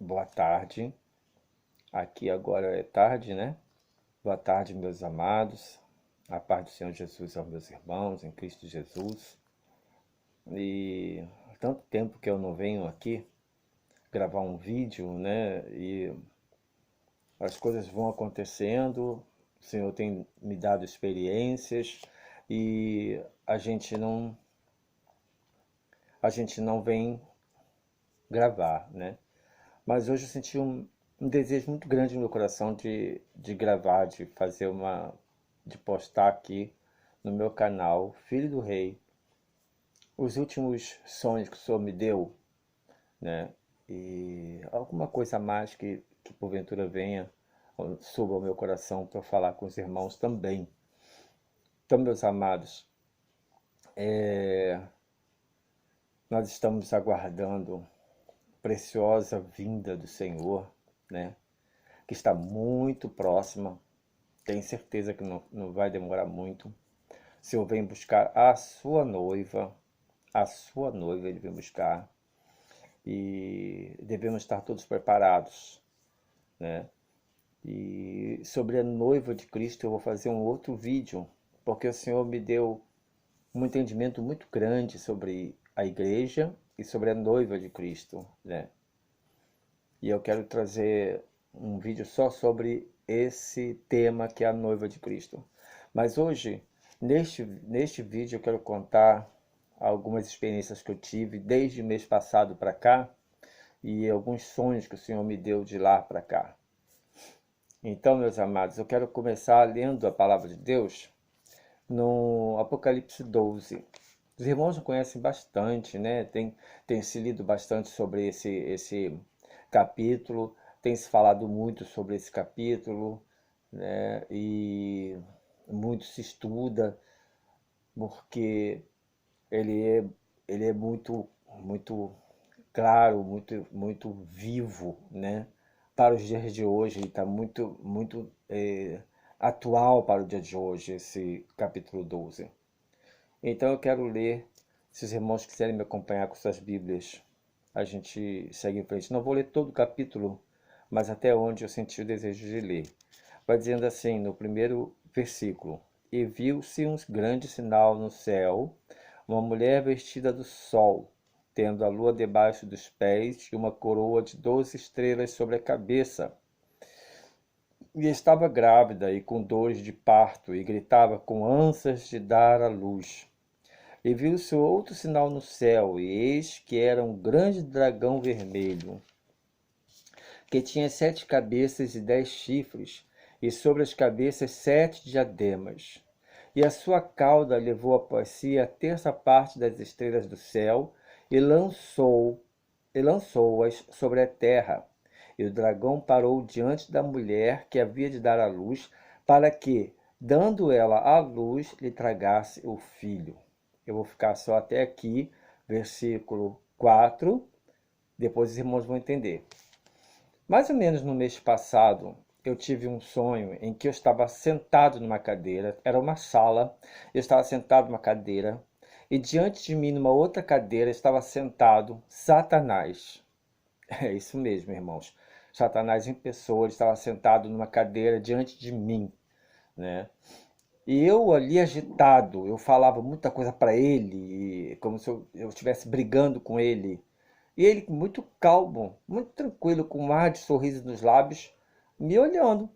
Boa tarde. Aqui agora é tarde, né? Boa tarde, meus amados. A paz do Senhor Jesus aos meus irmãos em Cristo Jesus. E há tanto tempo que eu não venho aqui gravar um vídeo, né? E as coisas vão acontecendo. O Senhor tem me dado experiências e a gente não vem gravar, né? Mas hoje eu senti um desejo muito grande no meu coração de gravar, de postar aqui no meu canal, Filho do Rei, os últimos sonhos que o Senhor me deu, né? E alguma coisa a mais que porventura venha, suba ao meu coração para eu falar com os irmãos também. Então, meus amados, nós estamos aguardando a preciosa vinda do Senhor, né? Que está muito próxima. Tenho certeza que não vai demorar muito. O Senhor vem buscar a sua noiva ele vem buscar. E devemos estar todos preparados, né? E sobre a noiva de Cristo eu vou fazer um outro vídeo, porque o Senhor me deu um entendimento muito grande sobre a igreja e sobre a noiva de Cristo, né? E eu quero trazer um vídeo só sobre esse tema que é a noiva de Cristo. Mas hoje, neste vídeo, eu quero contar algumas experiências que eu tive desde o mês passado para cá e alguns sonhos que o Senhor me deu de lá para cá. Então, meus amados, eu quero começar lendo a palavra de Deus no Apocalipse 12. Os irmãos conhecem bastante, né? Tem se lido bastante sobre esse capítulo, tem se falado muito sobre esse capítulo, né? E muito se estuda, porque ele é, ele é muito claro, muito vivo, né? Para os dias de hoje, ele está muito atual para o dia de hoje, esse capítulo 12. Então eu quero ler, se os irmãos quiserem me acompanhar com suas Bíblias, a gente segue em frente. Não vou ler todo o capítulo, mas até onde eu senti o desejo de ler. Vai dizendo assim, no primeiro versículo: E viu-se um grande sinal no céu, uma mulher vestida do sol, tendo a lua debaixo dos pés e uma coroa de 12 estrelas sobre a cabeça. E estava grávida e com dores de parto, e gritava com ânsias de dar à luz. E viu-se outro sinal no céu, e eis que era um grande dragão vermelho, que tinha 7 cabeças e 10 chifres, e sobre as cabeças 7 diademas. E a sua cauda levou após si a terça parte das estrelas do céu, e lançou-as sobre a terra. E o dragão parou diante da mulher que havia de dar à luz, para que, dando ela à luz, lhe tragasse o filho. Eu vou ficar só até aqui, versículo 4. Depois os irmãos vão entender. Mais ou menos no mês passado, eu tive um sonho em que eu estava sentado numa cadeira, era uma sala, eu estava sentado numa cadeira, e diante de mim, numa outra cadeira, estava sentado Satanás. É isso mesmo, irmãos. Satanás em pessoa, ele estava sentado numa cadeira diante de mim, né? E eu ali agitado, eu falava muita coisa para ele, como se eu estivesse brigando com ele. E ele muito calmo, muito tranquilo, com um ar de sorriso nos lábios, me olhando.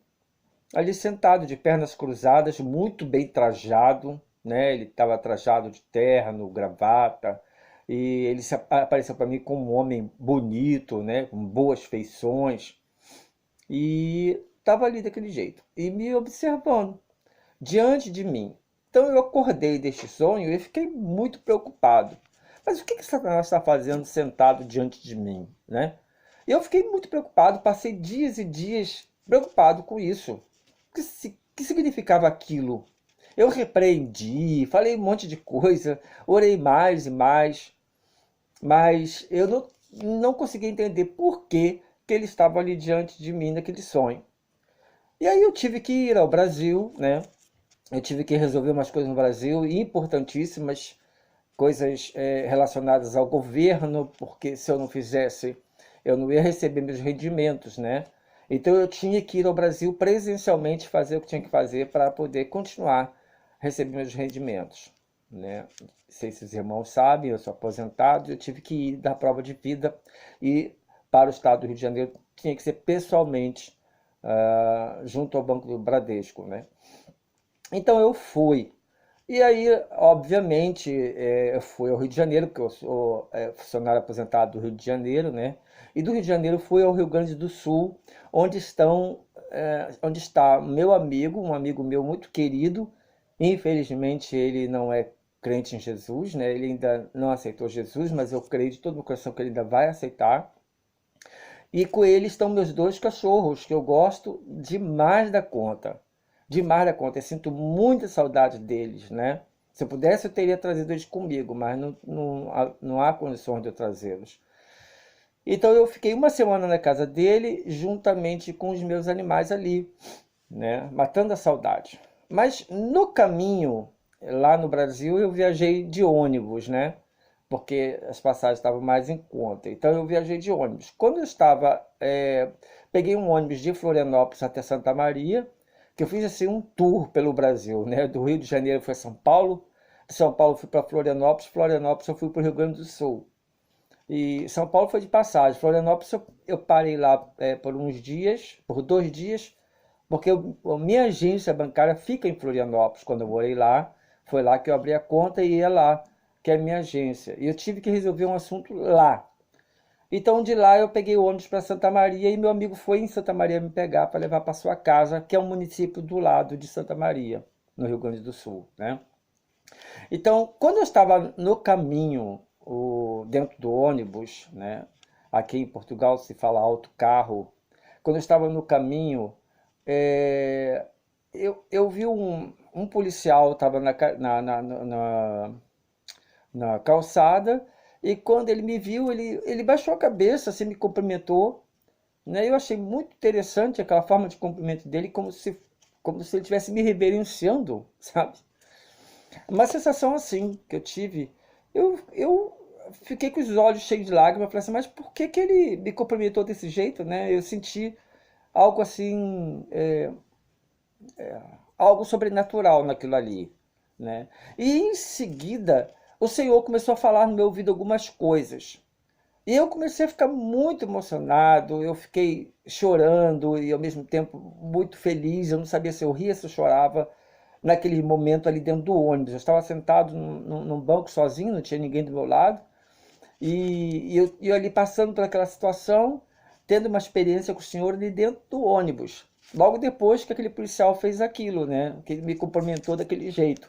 Ali sentado, de pernas cruzadas, muito bem trajado, né? Ele estava trajado de terno, gravata, e ele apareceu para mim como um homem bonito, né? Com boas feições, e estava ali daquele jeito, e me observando diante de mim. Então eu acordei deste sonho e fiquei muito preocupado. Mas o que Satanás está fazendo sentado diante de mim, né? Eu fiquei muito preocupado, passei dias e dias preocupado com isso. O que significava aquilo? Eu repreendi, falei um monte de coisa, orei mais e mais, mas eu não consegui entender por que ele estava ali diante de mim naquele sonho. E aí eu tive que ir ao Brasil, né? Eu tive que resolver umas coisas no Brasil importantíssimas, coisas relacionadas ao governo, porque se eu não fizesse, eu não ia receber meus rendimentos, né? Então eu tinha que ir ao Brasil presencialmente fazer o que tinha que fazer para poder continuar recebendo meus rendimentos, né? Não sei se os irmãos sabem, eu sou aposentado, eu tive que ir dar prova de vida e para o estado do Rio de Janeiro tinha que ser pessoalmente junto ao Banco do Bradesco, né? Então eu fui. E aí, obviamente, eu fui ao Rio de Janeiro, porque eu sou funcionário aposentado do Rio de Janeiro, né? E do Rio de Janeiro fui ao Rio Grande do Sul, onde está meu amigo, um amigo meu muito querido. Infelizmente, ele não é crente em Jesus, né? Ele ainda não aceitou Jesus, mas eu creio de todo o meu coração que ele ainda vai aceitar. E com ele estão meus dois cachorros, que eu gosto demais da conta. Demais da conta. Eu sinto muita saudade deles, né? Se eu pudesse, eu teria trazido eles comigo, mas não há condições de eu trazê-los. Então eu fiquei uma semana na casa dele, juntamente com os meus animais ali, né? Matando a saudade. Mas no caminho, lá no Brasil, eu viajei de ônibus, né? Porque as passagens estavam mais em conta. Então eu viajei de ônibus. Quando eu estava, peguei um ônibus de Florianópolis até Santa Maria, que eu fiz assim um tour pelo Brasil, né? Do Rio de Janeiro foi São Paulo, de São Paulo fui para Florianópolis, Florianópolis eu fui para o Rio Grande do Sul. E São Paulo foi de passagem. Florianópolis eu parei lá por uns dias, por 2 dias, porque a minha agência bancária fica em Florianópolis. Quando eu morei lá, foi lá que eu abri a conta e ia lá, que é a minha agência. E eu tive que resolver um assunto lá. Então de lá eu peguei o ônibus para Santa Maria e meu amigo foi em Santa Maria me pegar para levar para sua casa, que é um município do lado de Santa Maria, no Rio Grande do Sul, né? Então, quando eu estava no caminho, dentro do ônibus, né? Aqui em Portugal se fala autocarro. Quando eu estava no caminho, eu vi um policial, estava na calçada, e quando ele me viu, ele baixou a cabeça, assim, me cumprimentou, né? Eu achei muito interessante aquela forma de cumprimento dele, como se ele estivesse me reverenciando, sabe? Uma sensação assim que eu tive, eu fiquei com os olhos cheios de lágrimas, falei assim, mas por que que ele me cumprimentou desse jeito, né? Eu senti algo assim, algo sobrenatural naquilo ali, né? E em seguida, o Senhor começou a falar no meu ouvido algumas coisas. E eu comecei a ficar muito emocionado, eu fiquei chorando e ao mesmo tempo muito feliz. Eu não sabia se eu ria, se eu chorava naquele momento ali dentro do ônibus. Eu estava sentado num banco sozinho, não tinha ninguém do meu lado. E eu ali passando por aquela situação, tendo uma experiência com o Senhor ali dentro do ônibus. Logo depois que aquele policial fez aquilo, né? Que ele me cumprimentou daquele jeito.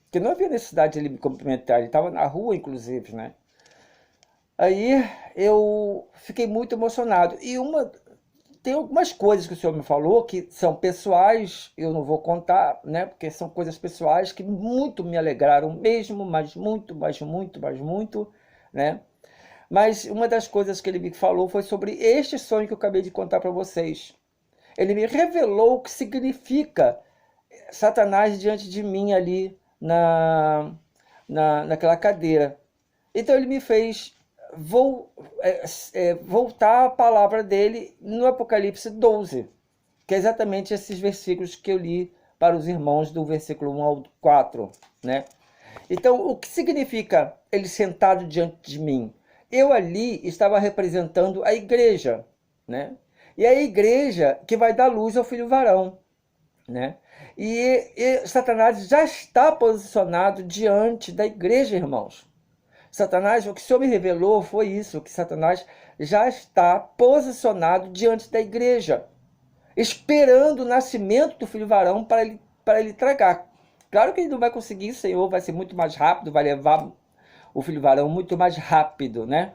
Porque não havia necessidade de ele me cumprimentar, ele estava na rua, inclusive, né? Aí eu fiquei muito emocionado. Tem algumas coisas que o senhor me falou que são pessoais, eu não vou contar, né? Porque são coisas pessoais que muito me alegraram mesmo, mas muito, mas muito, mas muito, né? Mas uma das coisas que ele me falou foi sobre este sonho que eu acabei de contar para vocês. Ele me revelou o que significa Satanás diante de mim ali naquela cadeira. Então ele me fez voltar à palavra dele no Apocalipse 12, que é exatamente esses versículos que eu li para os irmãos do versículo 1 ao 4, né? Então, o que significa ele sentado diante de mim? Eu ali estava representando a igreja, né? E a igreja que vai dar luz ao filho varão, né? E Satanás já está posicionado diante da igreja, irmãos. Satanás, o que o Senhor me revelou foi isso, que Satanás já está posicionado diante da igreja, esperando o nascimento do filho varão para ele tragar. Claro que ele não vai conseguir, o Senhor vai ser muito mais rápido, vai levar o filho varão muito mais rápido, né?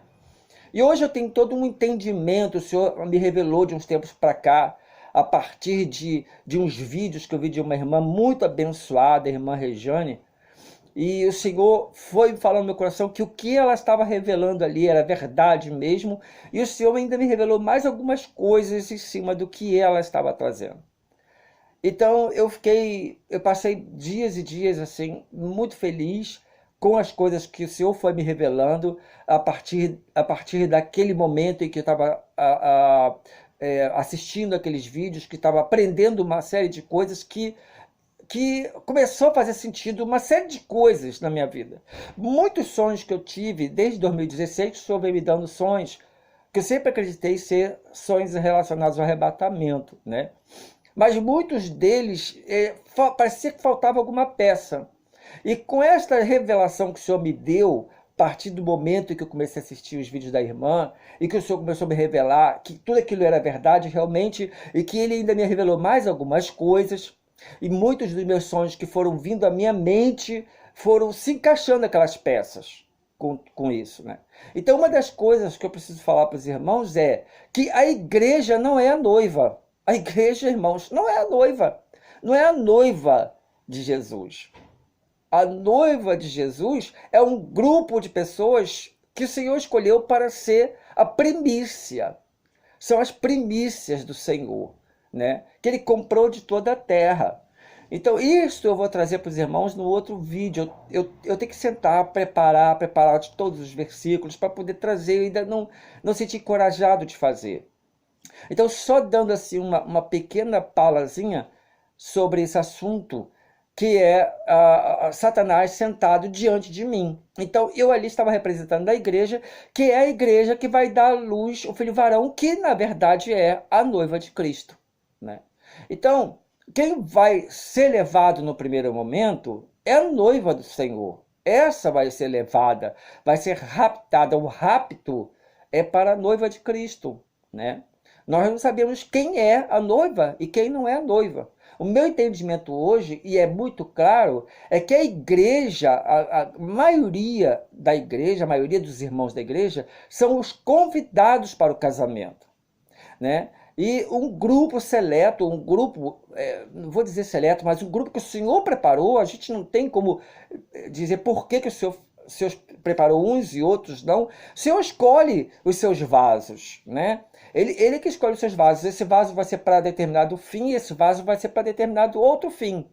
E hoje eu tenho todo um entendimento, o Senhor me revelou de uns tempos para cá, a partir de uns vídeos que eu vi de uma irmã muito abençoada, a irmã Rejane, e o Senhor foi falando no meu coração que o que ela estava revelando ali era verdade mesmo, e o Senhor ainda me revelou mais algumas coisas em cima do que ela estava trazendo. Então eu passei dias e dias assim, muito feliz, com as coisas que o Senhor foi me revelando a partir daquele momento em que eu estava assistindo aqueles vídeos, que estava aprendendo uma série de coisas que começou a fazer sentido, uma série de coisas na minha vida. Muitos sonhos que eu tive desde 2016, o Senhor veio me dando sonhos que eu sempre acreditei ser sonhos relacionados ao arrebatamento, né? Mas muitos deles parecia que faltava alguma peça. E com esta revelação que o Senhor me deu, a partir do momento em que eu comecei a assistir os vídeos da irmã, e que o Senhor começou a me revelar que tudo aquilo era verdade realmente, e que Ele ainda me revelou mais algumas coisas, e muitos dos meus sonhos que foram vindo à minha mente foram se encaixando aquelas peças com isso, né? Então, uma das coisas que eu preciso falar para os irmãos é que a igreja não é a noiva. A igreja, irmãos, não é a noiva. Não é a noiva de Jesus. A noiva de Jesus é um grupo de pessoas que o Senhor escolheu para ser a primícia. São as primícias do Senhor, né? Que Ele comprou de toda a terra. Então, isso eu vou trazer para os irmãos no outro vídeo. Eu tenho que sentar, preparar de todos os versículos para poder trazer. Eu ainda não senti encorajado de fazer. Então, só dando assim uma pequena palazinha sobre esse assunto, que é Satanás sentado diante de mim. Então, eu ali estava representando a igreja, que é a igreja que vai dar à luz o filho varão, que na verdade é a noiva de Cristo, né? Então, quem vai ser levado no primeiro momento é a noiva do Senhor. Essa vai ser levada, vai ser raptada. O rapto é para a noiva de Cristo, né? Nós não sabemos quem é a noiva e quem não é a noiva. O meu entendimento hoje, e é muito claro, é que a igreja, a maioria da igreja, a maioria dos irmãos da igreja, são os convidados para o casamento, né? E um grupo seleto, um grupo, não vou dizer seleto, mas um grupo que o Senhor preparou, a gente não tem como dizer por que o Senhor preparou uns e outros não. O Senhor escolhe os seus vasos, né? Ele que escolhe os seus vasos. Esse vaso vai ser para determinado fim, esse vaso vai ser para determinado outro fim.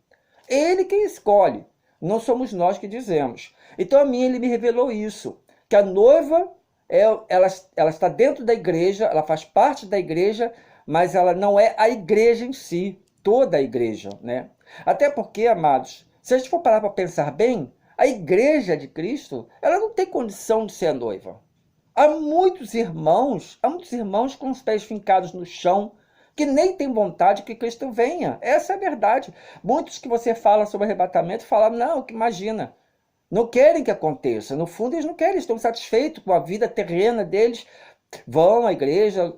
Ele quem escolhe, não somos nós que dizemos. Então a mim ele me revelou isso, que a noiva, ela está dentro da igreja, ela faz parte da igreja, mas ela não é a igreja em si, toda a igreja, né? Até porque, amados, se a gente for parar para pensar bem, a igreja de Cristo, ela não tem condição de ser a noiva. Há muitos irmãos com os pés fincados no chão, que nem tem vontade que Cristo venha. Essa é a verdade. Muitos que você fala sobre arrebatamento falam, não, que imagina, não querem que aconteça. No fundo, eles não querem, estão satisfeitos com a vida terrena deles, vão à igreja,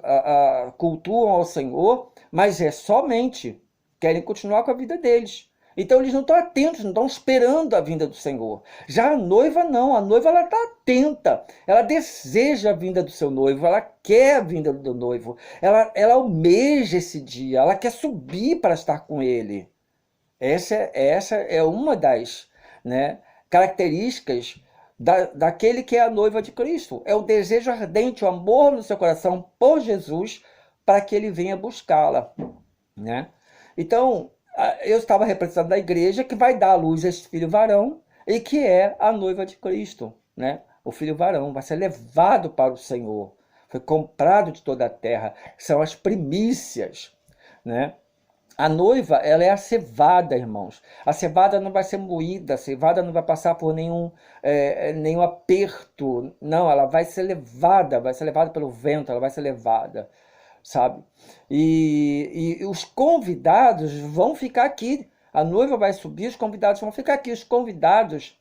cultuam ao Senhor, mas somente querem continuar com a vida deles. Então eles não estão atentos, não estão esperando a vinda do Senhor. Já a noiva não, a noiva ela está atenta, ela deseja a vinda do seu noivo, ela quer a vinda do noivo, ela almeja esse dia, ela quer subir para estar com ele. Essa é uma das, né, características daquele que é a noiva de Cristo. É o desejo ardente, o amor no seu coração por Jesus, para que ele venha buscá-la, né? Então, eu estava representando a igreja que vai dar à luz a esse filho varão e que é a noiva de Cristo, né? O filho varão vai ser levado para o Senhor, foi comprado de toda a terra, são as primícias, né? A noiva, ela é a cevada, irmãos. A cevada não vai ser moída, a cevada não vai passar por nenhum aperto. Não, ela vai ser levada pelo vento, ela vai ser levada, sabe? E os convidados vão ficar aqui. A noiva vai subir, os convidados vão ficar aqui. Os convidados,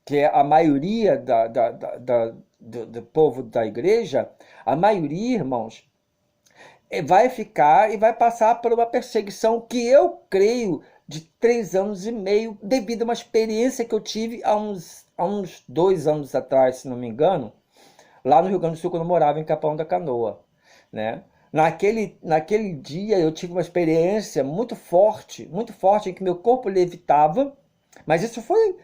que é a maioria do povo da igreja, a maioria, irmãos, vai ficar e vai passar por uma perseguição que eu creio de 3 anos e meio, devido a uma experiência que eu tive há uns 2 anos atrás, se não me engano, lá no Rio Grande do Sul, quando eu morava em Capão da Canoa, né? Naquele dia eu tive uma experiência muito forte, em que meu corpo levitava, mas isso foi...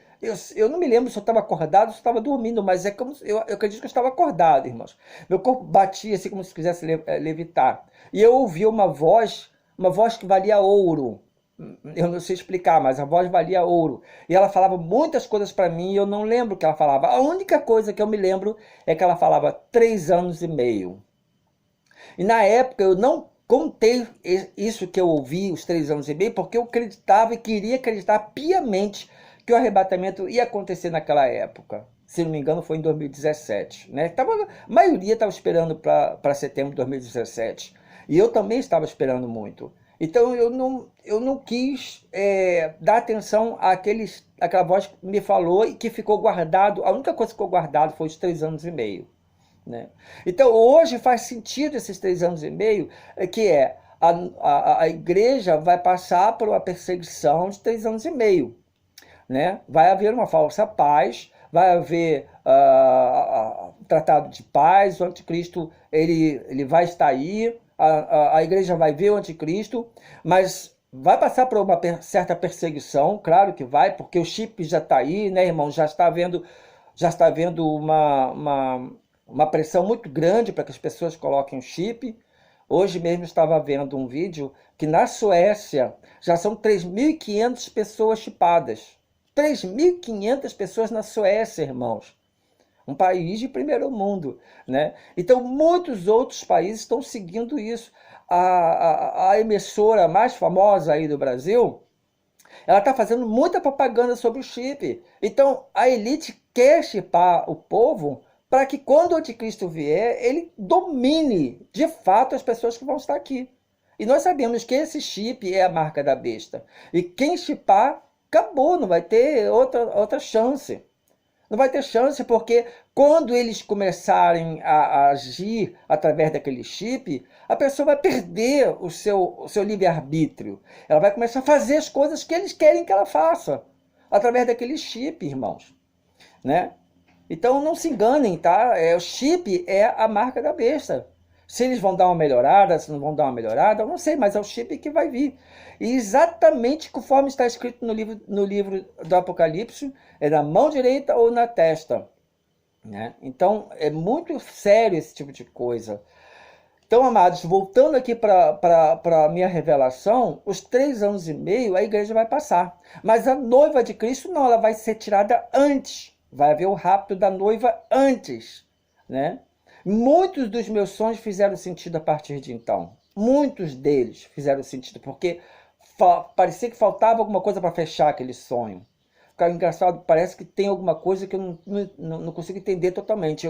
Eu não me lembro se eu estava acordado ou se eu estava dormindo, mas eu acredito que eu estava acordado, irmãos. Meu corpo batia assim como se quisesse levitar. E eu ouvi uma voz que valia ouro. eu não sei explicar, mas a voz valia ouro. E ela falava muitas coisas para mim e eu não lembro o que ela falava. A única coisa que eu me lembro é que ela falava 3 anos e meio. E na época eu não contei isso que eu ouvi, os 3 anos e meio, porque eu acreditava e queria acreditar piamente que o arrebatamento ia acontecer naquela época. Se não me engano, foi em 2017. Né? A maioria estava esperando para setembro de 2017. E eu também estava esperando muito. Então eu não quis dar atenção àquela voz que me falou e que ficou guardado. A única coisa que ficou guardado foi os 3 anos e meio. Né? Então hoje faz sentido esses 3 anos e meio, que a igreja vai passar por uma perseguição de 3 anos e meio. Né? Vai haver uma falsa paz, vai haver tratado de paz, o anticristo ele vai estar aí, a igreja vai ver o anticristo, mas vai passar por uma certa perseguição, claro que vai, porque o chip já está aí, né, irmão? Já está havendo uma pressão muito grande para que as pessoas coloquem o chip. Hoje mesmo estava vendo um vídeo que na Suécia já são 3.500 pessoas chipadas. 3.500 pessoas na Suécia, irmãos. Um país de primeiro mundo. Né? Então, muitos outros países estão seguindo isso. A emissora mais famosa aí do Brasil, ela está fazendo muita propaganda sobre o chip. Então, a elite quer chipar o povo para que quando o anticristo vier, ele domine, de fato, as pessoas que vão estar aqui. E nós sabemos que esse chip é a marca da besta. E quem chipar, acabou, não vai ter outra chance. Não vai ter chance, porque quando eles começarem a agir através daquele chip, a pessoa vai perder o seu livre-arbítrio. Ela vai começar a fazer as coisas que eles querem que ela faça, através daquele chip, irmãos. Né? Então não se enganem, tá? O chip é a marca da besta. Se eles vão dar uma melhorada, se não vão dar uma melhorada, eu não sei, mas é o chip que vai vir. E exatamente conforme está escrito no livro do Apocalipse, é na mão direita ou na testa. Né? Então é muito sério esse tipo de coisa. Então, amados, voltando aqui para a minha revelação, os 3 anos e meio a igreja vai passar. Mas a noiva de Cristo não, ela vai ser tirada antes. Vai haver o rapto da noiva antes. Né? Muitos dos meus sonhos fizeram sentido a partir de então. Muitos deles fizeram sentido, porque parecia que faltava alguma coisa para fechar aquele sonho. Ficava engraçado, parece que tem alguma coisa que eu não consigo entender totalmente.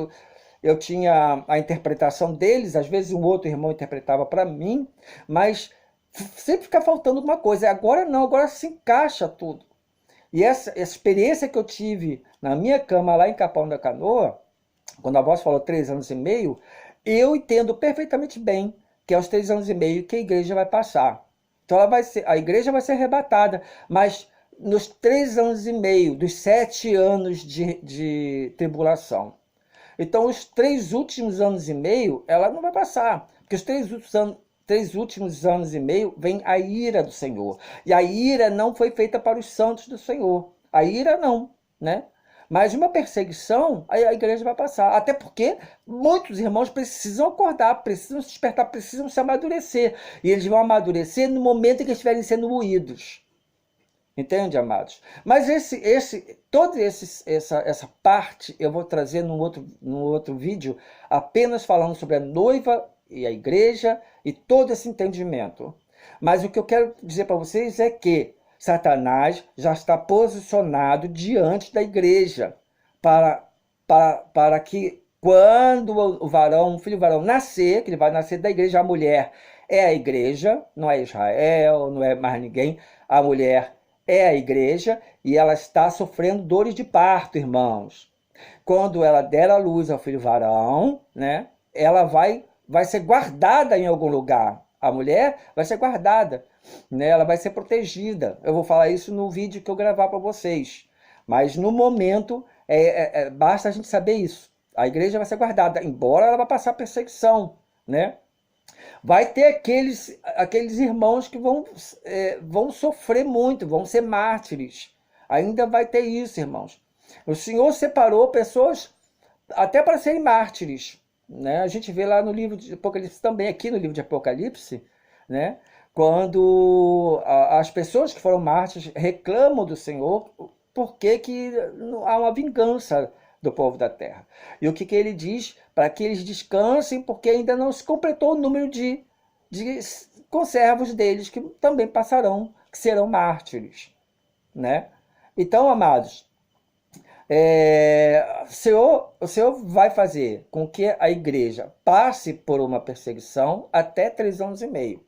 Eu tinha a interpretação deles, às vezes um outro irmão interpretava para mim, mas sempre fica faltando alguma coisa. Agora não, agora se encaixa tudo. E essa experiência que eu tive na minha cama lá em Capão da Canoa, quando a voz falou 3 anos e meio, eu entendo perfeitamente bem que é os 3 anos e meio que a igreja vai passar. Então a igreja vai ser arrebatada, mas nos 3 anos e meio, dos 7 anos de tribulação. Então os 3 últimos anos e meio, ela não vai passar, porque os 3 últimos anos e meio vem a ira do Senhor. E a ira não foi feita para os santos do Senhor. A ira não, né? Mas uma perseguição, a igreja vai passar. Até porque muitos irmãos precisam acordar, precisam se despertar, precisam se amadurecer. E eles vão amadurecer no momento em que estiverem sendo moídos. Entende, amados? Mas toda essa parte eu vou trazer num outro vídeo, apenas falando sobre a noiva e a igreja e todo esse entendimento. Mas o que eu quero dizer para vocês é que Satanás já está posicionado diante da igreja para que quando o filho varão nascer, que ele vai nascer da igreja, a mulher é a igreja, não é Israel, não é mais ninguém, a mulher é a igreja e ela está sofrendo dores de parto, irmãos. Quando ela der a luz ao filho varão, né, ela vai ser guardada em algum lugar. A mulher vai ser guardada, né? Ela vai ser protegida. Eu vou falar isso no vídeo que eu gravar para vocês. Mas no momento, basta a gente saber isso. A igreja vai ser guardada, embora ela vá passar perseguição, né? Vai ter aqueles irmãos que vão sofrer muito, vão ser mártires. Ainda vai ter isso, irmãos. O Senhor separou pessoas até para serem mártires. Né? A gente vê lá no livro de Apocalipse também, aqui no livro de Apocalipse, né? quando as pessoas que foram mártires reclamam do Senhor, porque que não há uma vingança do povo da terra. E o que ele diz? Para que eles descansem, porque ainda não se completou o número de conservos deles, que também passarão, que serão mártires, né? Então, amados, o Senhor vai fazer com que a igreja passe por uma perseguição até 3 anos e meio.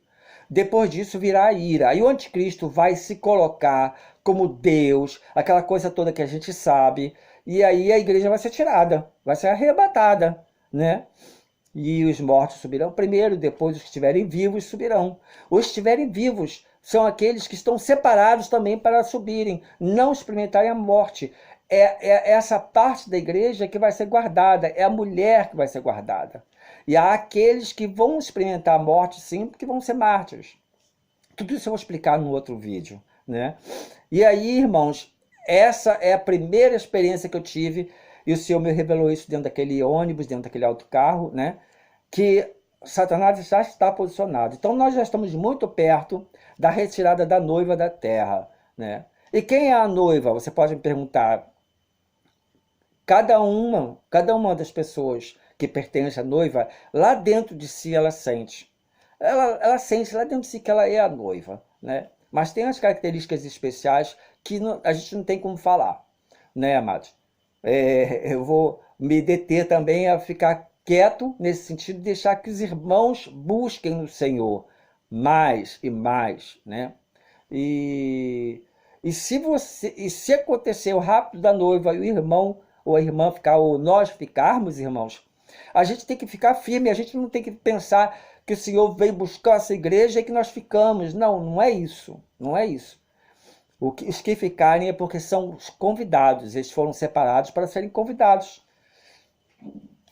Depois disso virá a ira. Aí o anticristo vai se colocar como Deus, aquela coisa toda que a gente sabe, e aí a igreja vai ser tirada, vai ser arrebatada, né? E os mortos subirão primeiro, depois os que estiverem vivos subirão. Os que estiverem vivos são aqueles que estão separados também para subirem, não experimentarem a morte. É essa parte da igreja que vai ser guardada, é a mulher que vai ser guardada. E há aqueles que vão experimentar a morte, sim, porque vão ser mártires. Tudo isso eu vou explicar no outro vídeo, né? E aí, irmãos, essa é a primeira experiência que eu tive, e o Senhor me revelou isso dentro daquele ônibus, dentro daquele autocarro, né? Que Satanás já está posicionado. Então nós já estamos muito perto da retirada da noiva da terra, né? E quem é a noiva? Você pode me perguntar. Cada uma das pessoas que pertence à noiva, lá dentro de si ela sente. Ela sente lá dentro de si que ela é a noiva, né? Mas tem as características especiais que a gente não tem como falar, né, amados? Eu vou me deter também a ficar quieto nesse sentido, deixar que os irmãos busquem no Senhor mais e mais, né? E se acontecer o rápido da noiva e o irmão ou a irmã ficar, ou nós ficarmos, irmãos, a gente tem que ficar firme, a gente não tem que pensar que o Senhor veio buscar essa igreja e que nós ficamos. Não, não é isso, não é isso. Os que ficarem é porque são os convidados, eles foram separados para serem convidados.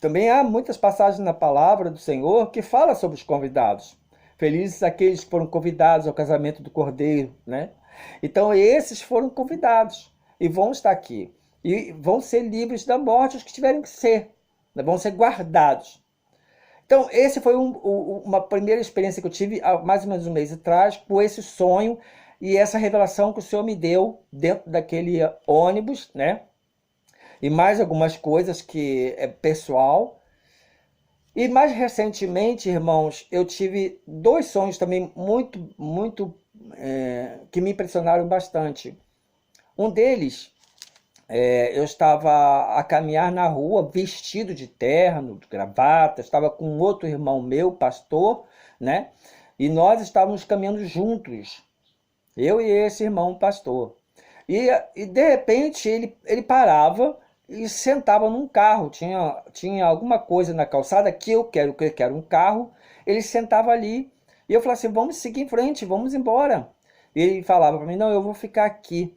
Também há muitas passagens na palavra do Senhor que fala sobre os convidados. Felizes aqueles que foram convidados ao casamento do Cordeiro, né? Então esses foram convidados e vão estar aqui. E vão ser livres da morte os que tiverem que ser, né? Vão ser guardados. Então esse foi uma primeira experiência que eu tive há mais ou menos um mês atrás, com esse sonho e essa revelação que o Senhor me deu dentro daquele ônibus, né? E mais algumas coisas que é pessoal. E mais recentemente, irmãos, eu tive 2 sonhos também muito que me impressionaram bastante. Um deles, eu estava a caminhar na rua vestido de terno, de gravata, estava com outro irmão meu, pastor, né? E nós estávamos caminhando juntos, eu e esse irmão pastor. E de repente ele parava e sentava num carro. Tinha alguma coisa na calçada que eu quero um carro. Ele sentava ali e eu falava assim: vamos seguir em frente, vamos embora. E ele falava para mim: não, eu vou ficar aqui.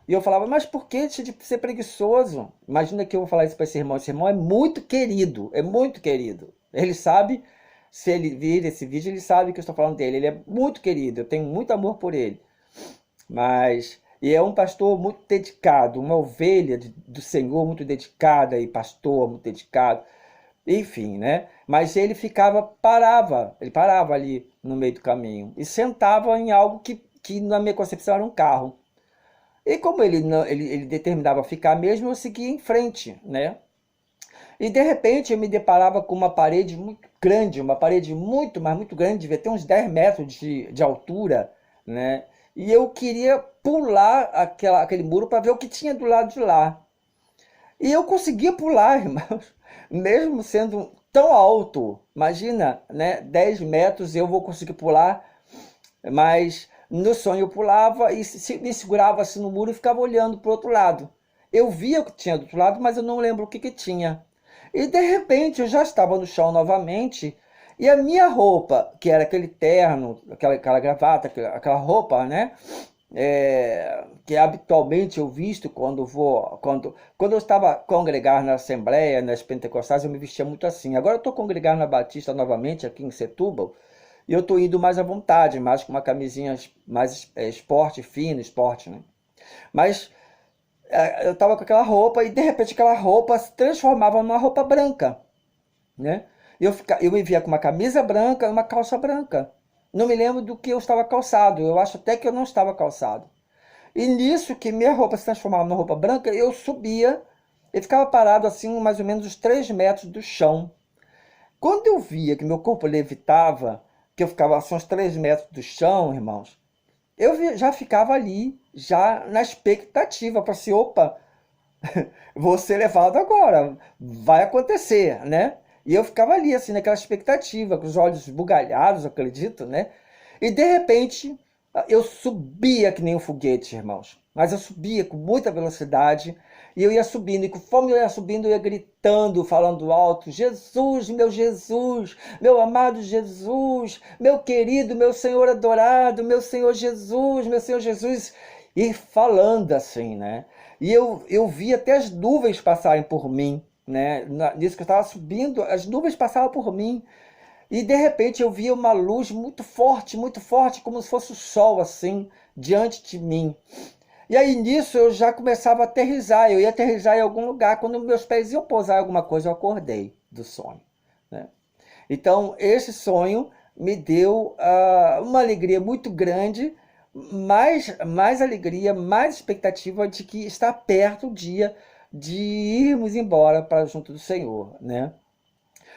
E eu falava: mas por que de ser preguiçoso? Imagina que eu vou falar isso para esse irmão. Esse irmão é muito querido, é muito querido. Ele sabe, se ele vir esse vídeo, ele sabe que eu estou falando dele. Ele é muito querido, eu tenho muito amor por ele. E é um pastor muito dedicado, uma ovelha do Senhor muito dedicada, e pastor muito dedicado, enfim, né? Mas ele parava ali no meio do caminho e sentava em algo que na minha concepção era um carro. E como ele determinava ficar mesmo, eu seguia em frente, né? E de repente eu me deparava com uma parede muito grande, uma parede muito, mas muito grande, devia ter uns 10 metros de altura, né? E eu queria pular aquele muro para ver o que tinha do lado de lá. E eu conseguia pular, irmãos, mesmo sendo tão alto. Imagina, né? 10 metros eu vou conseguir pular, mas no sonho eu pulava e me segurava assim no muro e ficava olhando para o outro lado. Eu via o que tinha do outro lado, mas eu não lembro o que tinha. E de repente eu já estava no chão novamente. E a minha roupa, que era aquele terno, aquela gravata, aquela roupa, né? Que habitualmente eu visto quando eu estava a congregar na Assembleia, nas Pentecostais, eu me vestia muito assim. Agora eu estou congregando na Batista novamente, aqui em Setúbal, e eu estou indo mais à vontade, mais com uma camisinha mais esporte, fino, esporte, né? Mas eu estava com aquela roupa e de repente aquela roupa se transformava numa roupa branca, né? Eu me via com uma camisa branca e uma calça branca. Não me lembro do que eu estava calçado. Eu acho até que eu não estava calçado. E nisso que minha roupa se transformava numa roupa branca, eu subia e ficava parado assim, mais ou menos uns 3 metros do chão. Quando eu via que meu corpo levitava, que eu ficava assim, uns 3 metros do chão, irmãos, já ficava ali, já na expectativa, para assim, opa, vou ser levado agora, vai acontecer, né? E eu ficava ali, assim, naquela expectativa, com os olhos esbugalhados, acredito, né? E de repente, eu subia que nem um foguete, irmãos. Mas eu subia com muita velocidade e eu ia subindo. E conforme eu ia subindo, eu ia gritando, falando alto: Jesus, meu amado Jesus, meu querido, meu Senhor adorado, meu Senhor Jesus, meu Senhor Jesus. E falando assim, né? E eu vi até as nuvens passarem por mim, né? Nisso que eu estava subindo, as nuvens passavam por mim. E de repente eu via uma luz muito forte, como se fosse o sol assim, diante de mim. E aí nisso eu já começava a aterrissar, eu ia aterrissar em algum lugar, quando meus pés iam pousar em alguma coisa, eu acordei do sonho, né? Então esse sonho me deu uma alegria muito grande, mais alegria, mais expectativa de que está perto o dia de irmos embora para junto do Senhor, né?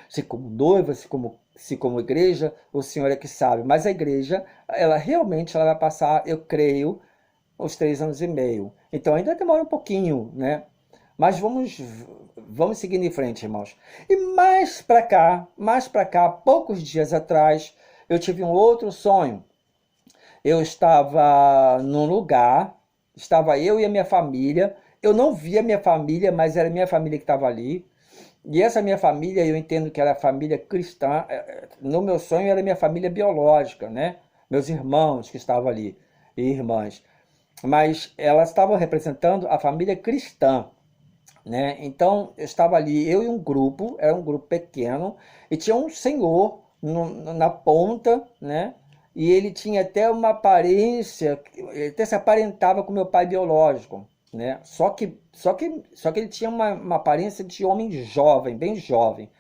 Se como noiva, se como igreja, o Senhor é que sabe. Mas a igreja, ela realmente ela vai passar, eu creio, os 3 anos e meio. Então ainda demora um pouquinho, né? Mas vamos seguindo em frente, irmãos. E mais para cá, poucos dias atrás, eu tive um outro sonho. Eu estava num lugar, estava eu e a minha família. Eu não via a minha família, mas era a minha família que estava ali. E essa minha família, eu entendo que era a família cristã. No meu sonho era a minha família biológica, né? Meus irmãos que estavam ali, e irmãs. Mas elas estavam representando a família cristã, né? Então, eu estava ali, eu e um grupo, era um grupo pequeno, e tinha um senhor na ponta, né? E ele tinha até uma aparência, ele até se aparentava com meu pai biológico, né? Só que ele tinha uma aparência de homem jovem, bem jovem.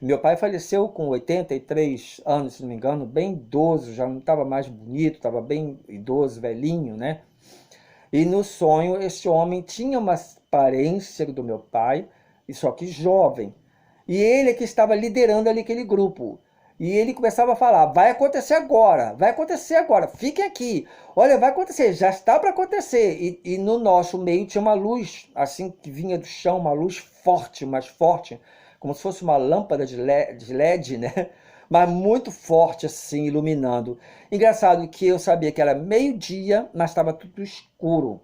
Meu pai faleceu com 83 anos, se não me engano, bem idoso, já não estava mais bonito, estava bem idoso, velhinho, né? E no sonho, esse homem tinha uma aparência do meu pai, e só que jovem. E ele é que estava liderando ali aquele grupo. E ele começava a falar: vai acontecer agora, fiquem aqui. Olha, vai acontecer, já está para acontecer. E no nosso meio tinha uma luz, assim, que vinha do chão, uma luz forte, mais forte, como se fosse uma lâmpada de LED, né? Mas muito forte assim, iluminando. Engraçado que eu sabia que era meio-dia, mas estava tudo escuro.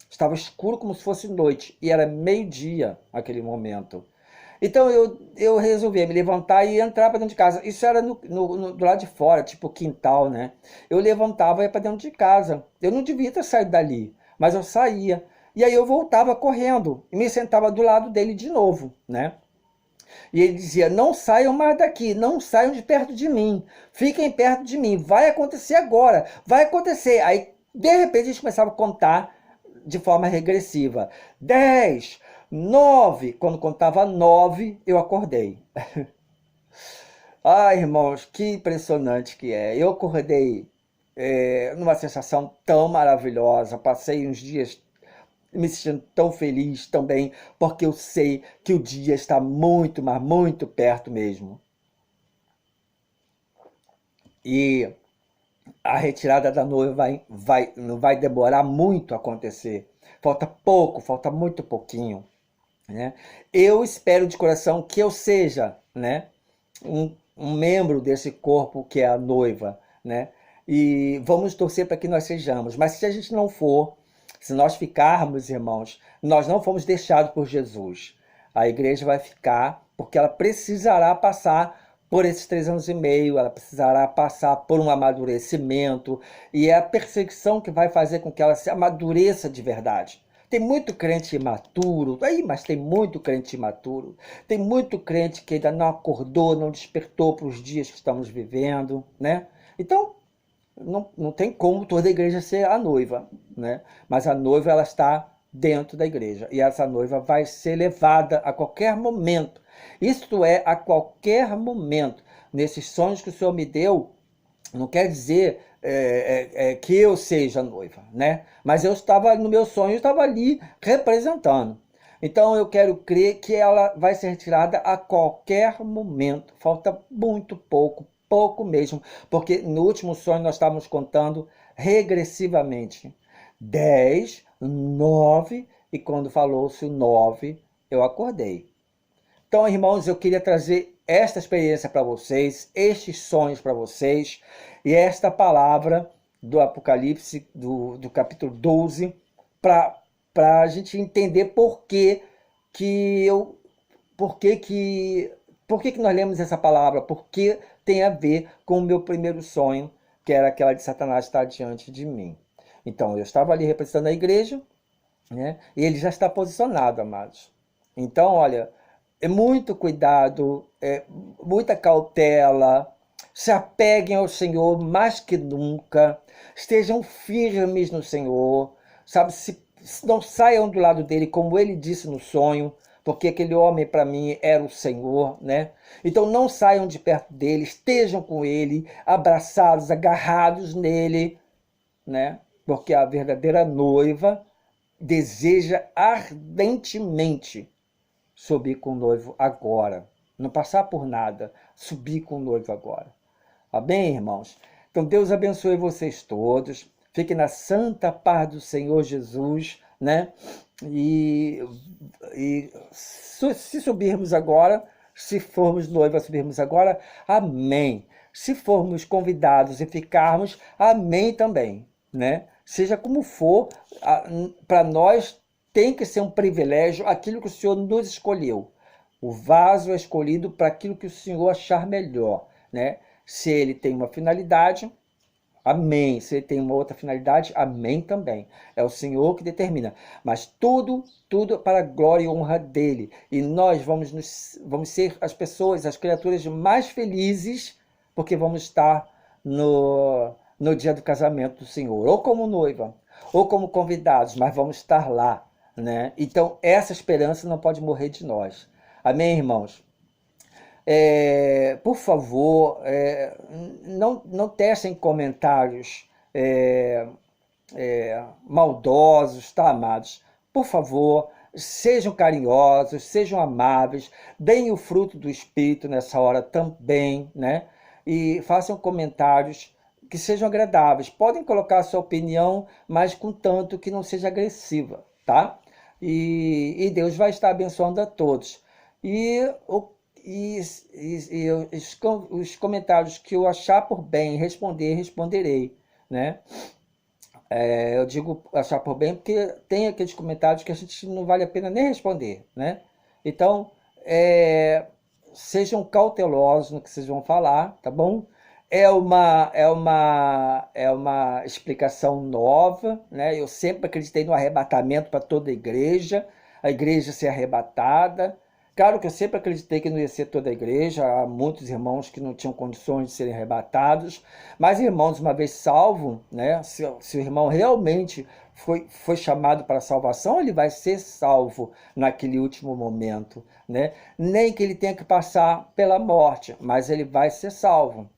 Estava escuro como se fosse noite, e era meio-dia aquele momento. Então eu resolvi me levantar e entrar para dentro de casa. Isso era do lado de fora, tipo quintal, né? Eu levantava e ia para dentro de casa. Eu não devia ter saído dali, mas eu saía. E aí eu voltava correndo e me sentava do lado dele de novo, né? E ele dizia: não saiam mais daqui, não saiam de perto de mim, fiquem perto de mim, vai acontecer agora, vai acontecer. Aí, de repente, a gente começava a contar de forma regressiva: 10, 9. Quando contava 9, eu acordei. Ai, irmãos, que impressionante que é. Eu acordei numa sensação tão maravilhosa, passei uns dias me sentindo tão feliz também, porque eu sei que o dia está muito, mas muito perto mesmo. E a retirada da noiva não vai demorar muito a acontecer. Falta pouco, falta muito pouquinho, né? Eu espero de coração que eu seja, né, um membro desse corpo que é a noiva, né? E vamos torcer para que nós sejamos. Mas se a gente não for, se nós ficarmos, irmãos, nós não fomos deixados por Jesus. A igreja vai ficar porque ela precisará passar por esses 3 anos e meio, ela precisará passar por um amadurecimento, e é a perseguição que vai fazer com que ela se amadureça de verdade. Tem muito crente imaturo, mas tem muito crente imaturo, tem muito crente que ainda não acordou, não despertou para os dias que estamos vivendo, né? Então, não tem como toda a igreja ser a noiva, né? Mas a noiva, ela está dentro da igreja, e essa noiva vai ser levada a qualquer momento. Isto é, a qualquer momento. Nesses sonhos que o Senhor me deu, Não quer dizer que eu seja noiva, né? Mas eu estava, no meu sonho, eu estava ali representando. Então eu quero crer que ela vai ser retirada a qualquer momento. Falta muito pouco, pouco mesmo, porque no último sonho nós estávamos contando regressivamente. 10, 9, e quando falou-se o 9, eu acordei. Então, irmãos, eu queria trazer esta experiência para vocês, estes sonhos para vocês, e esta palavra do Apocalipse, do capítulo 12, para a gente entender por que nós lemos essa palavra, por que tem a ver com o meu primeiro sonho, que era aquela de Satanás estar diante de mim. Então, eu estava ali representando a igreja, né? E ele já está posicionado, amados. Então, olha, é muito cuidado, muita cautela, se apeguem ao Senhor mais que nunca, estejam firmes no Senhor, sabe? Não saiam do lado dele, como ele disse no sonho, porque aquele homem para mim era o Senhor, né? Então não saiam de perto dele, estejam com ele, abraçados, agarrados nele, né? Porque a verdadeira noiva deseja ardentemente subir com o noivo agora. Não passar por nada, subir com o noivo agora. Amém, irmãos? Então Deus abençoe vocês todos. Fiquem na santa paz do Senhor Jesus, né? E se subirmos agora, se formos noiva, subirmos agora, amém. Se formos convidados e ficarmos, amém também, né? Seja como for, para nós tem que ser um privilégio aquilo que o Senhor nos escolheu. O vaso é escolhido para aquilo que o Senhor achar melhor, né? Se ele tem uma finalidade, amém. Se ele tem uma outra finalidade, amém também. É o Senhor que determina. Mas tudo para a glória e honra dele. E nós vamos ser as pessoas, as criaturas mais felizes, porque vamos estar no dia do casamento do Senhor, ou como noiva, ou como convidados, mas vamos estar lá, né? Então, essa esperança não pode morrer de nós. Amém, irmãos? Por favor, não tecem comentários maldosos, tá, amados? Por favor, sejam carinhosos, sejam amáveis, deem o fruto do Espírito nessa hora também, né? E façam comentários que sejam agradáveis. Podem colocar a sua opinião, mas contanto que não seja agressiva, tá? E Deus vai estar abençoando a todos. E os comentários que eu achar por bem responderei, né? Eu digo achar por bem porque tem aqueles comentários que a gente não vale a pena nem responder, né? Então, sejam cautelosos no que vocês vão falar, tá bom? É uma explicação nova, né? Eu sempre acreditei no arrebatamento para toda a igreja ser arrebatada. Claro que eu sempre acreditei que não ia ser toda a igreja, há muitos irmãos que não tinham condições de serem arrebatados, mas irmãos, uma vez salvo, né? Se o irmão realmente foi chamado para a salvação, ele vai ser salvo naquele último momento, né? Nem que ele tenha que passar pela morte, mas ele vai ser salvo.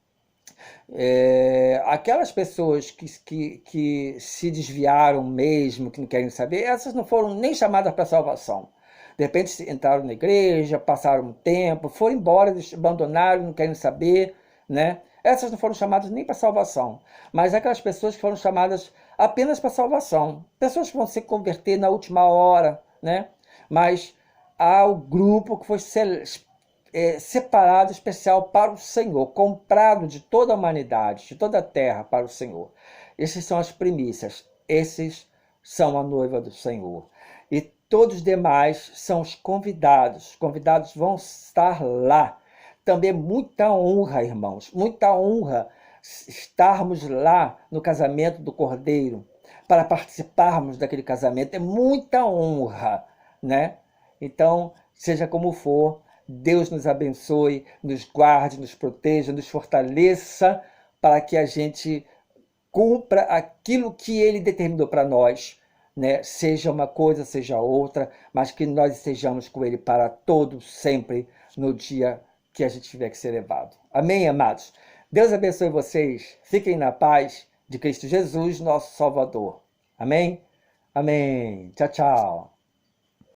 Aquelas pessoas que se desviaram mesmo, que não querem saber, essas não foram nem chamadas para salvação. De repente entraram na igreja, passaram um tempo, foram embora, abandonaram, não querem saber, né? Essas não foram chamadas nem para salvação, mas aquelas pessoas que foram chamadas apenas para salvação, pessoas que vão se converter na última hora, né? Mas há o grupo que foi separado especial para o Senhor, comprado de toda a humanidade, de toda a terra para o Senhor. Essas são as primícias, esses são a noiva do Senhor. E todos os demais são os convidados. Os convidados vão estar lá. Também muita honra, irmãos, muita honra estarmos lá no casamento do Cordeiro, para participarmos daquele casamento. É muita honra, né? Então, seja como for, Deus nos abençoe, nos guarde, nos proteja, nos fortaleça, para que a gente cumpra aquilo que Ele determinou para nós, né? Seja uma coisa, seja outra, mas que nós estejamos com Ele para todo sempre, no dia que a gente tiver que ser levado. Amém, amados? Deus abençoe vocês. Fiquem na paz de Cristo Jesus, nosso Salvador. Amém? Amém. Tchau, tchau.